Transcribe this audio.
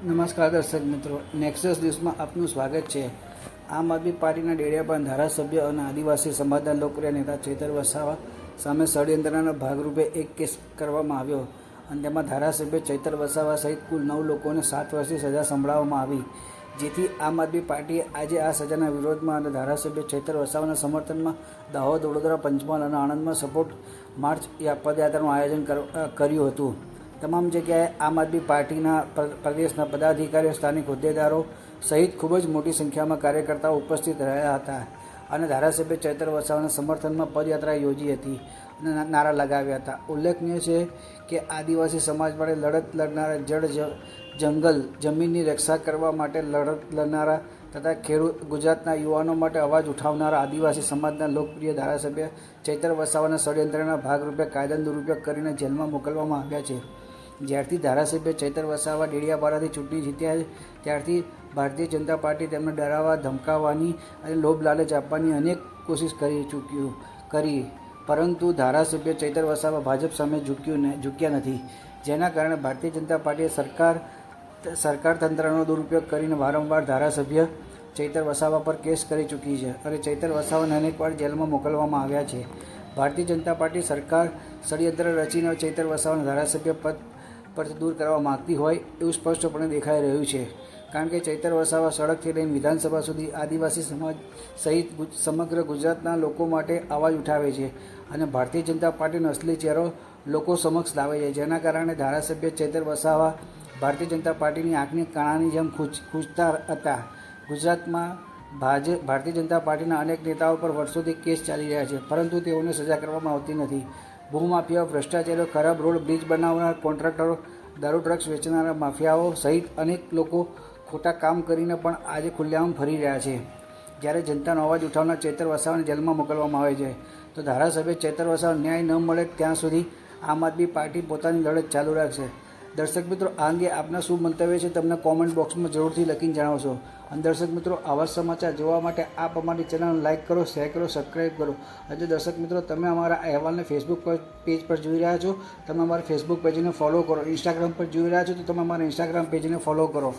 નમસ્કાર દર્શક મિત્રો, નેક્સસ ન્યૂઝમાં આપનું સ્વાગત છે। આમ આદમી પાર્ટીના ડેડિયાપાડા ધારાસભ્ય અને આદિવાસી સમાજના લોકપ્રિય નેતા ચૈતર વસાવા સામે ષડયંત્રના ભાગરૂપે એક કેસ કરવામાં આવ્યો અને તેમાં ધારાસભ્ય ચૈતર વસાવા સહિત કુલ 9 લોકોને 7 વર્ષની સજા સંભળાવવામાં આવી, જેથી આમ આદમી પાર્ટીએ આજે આ સજાના વિરોધમાં અને ધારાસભ્ય ચૈતર વસાવાના સમર્થનમાં દાહોદ, વડોદરા, પંચમહાલ અને આણંદમાં સપોર્ટ માર્ચ પદયાત્રાનું આયોજન કર્યું હતું। તમામ જગ્યાએ આમ આદમી પાર્ટીના પ્રદેશના પદાધિકારીઓ, સ્થાનિક હોદ્દેદારો સહિત ખૂબ જ મોટી સંખ્યામાં કાર્યકર્તાઓ ઉપસ્થિત રહ્યા હતા અને ધારાસભ્ય ચૈતર વસાવાના સમર્થનમાં પદયાત્રા યોજી હતી અને નારા લગાવ્યા હતા। ઉલ્લેખનીય છે કે આદિવાસી સમાજ માટે લડત લડનારા, જંગલ જમીનની રક્ષા કરવા માટે લડત લડનારા તથા ગુજરાતના યુવાનો માટે અવાજ ઉઠાવનારા આદિવાસી સમાજના લોકપ્રિય ધારાસભ્ય ચૈતર વસાવાના ષડયંત્રના ભાગરૂપે કાયદાનો દુરુપયોગ કરીને જેલમાં મોકલવામાં આવ્યા છે। જ્યારથી ધારાસભ્ય ચૈતર વસાવા ડેડિયાપાડાથી ચૂંટણી જીત્યા ત્યારથી ભારતીય જનતા પાર્ટી તેમને ડરાવવા, ધમકાવવાની અને લોભ લાલચ આપવાની અનેક કોશિશ કરી, પરંતુ ધારાસભ્ય ચૈતર વસાવા ભાજપ સામે ઝૂક્યા નથી, જેના કારણે ભારતીય જનતા પાર્ટીએ સરકાર તંત્રનો દુરુપયોગ કરીને વારંવાર ધારાસભ્ય ચૈતર વસાવા પર કેસ કરી ચૂકી છે અને ચૈતર વસાવાને અનેકવાર જેલમાં મોકલવામાં આવ્યા છે। ભારતીય જનતા પાર્ટી સરકાર ષડયંત્ર રચીને ચૈતર વસાવાના ધારાસભ્ય પદ પરથી દૂર કરવા માગતી હોય એવું સ્પષ્ટપણે દેખાઈ રહ્યું છે, કારણ કે ચૈતર વસાવા સડકથી લઈને વિધાનસભા સુધી આદિવાસી સમાજ સહિત સમગ્ર ગુજરાતના લોકો માટે અવાજ ઉઠાવે છે અને ભારતીય જનતા પાર્ટીનો અસલી ચહેરો લોકો સમક્ષ લાવે છે, જેના કારણે ધારાસભ્ય ચૈતર વસાવા ભારતીય જનતા પાર્ટીની આંખની કાણાની જેમ ખૂંચતા હતા। ગુજરાતમાં ભારતીય જનતા પાર્ટીના અનેક નેતાઓ પર વર્ષોથી કેસ ચાલી રહ્યા છે, પરંતુ તેઓને સજા કરવામાં આવતી નથી। ભૂમાફિયાઓ, ભ્રષ્ટાચારીઓ, ખરાબ રોડ બ્રિજ બનાવનાર કોન્ટ્રાક્ટરો, દારૂ ડ્રગ્સ વેચનારા માફિયાઓ સહિત અનેક લોકો ખોટા કામ કરીને પણ આજે ખુલ્લેઆમ ફરી રહ્યા છે, જ્યારે જનતાનો અવાજ ઉઠાવનાર ચૈતર વસાવાને જેલમાં મોકલવામાં આવે છે। તો ધારાસભ્ય ચૈતર વસાવા ન્યાય ન મળે ત્યાં સુધી આમ આદમી પાર્ટી પોતાની લડત ચાલુ રાખશે। દર્શક મિત્રો, આ અંગે આપના શું મંતવ્ય છે તમને કોમેન્ટ બોક્સમાં જરૂરથી લખીને જણાવશો। અને દર્શક મિત્રો, આવા સમાચાર જોવા માટે આપ અમારી ચેનલને લાઇક કરો, શેર કરો, સબસ્ક્રાઈબ કરો। અને દર્શક મિત્રો, તમે અમારા અહેવાલને ફેસબુક પેજ પર જોઈ રહ્યા છો, તમે અમારા ફેસબુક પેજને ફોલો કરો। ઇન્સ્ટાગ્રામ પર જોઈ રહ્યા છો તો તમે અમારા ઇન્સ્ટાગ્રામ પેજને ફોલો કરો।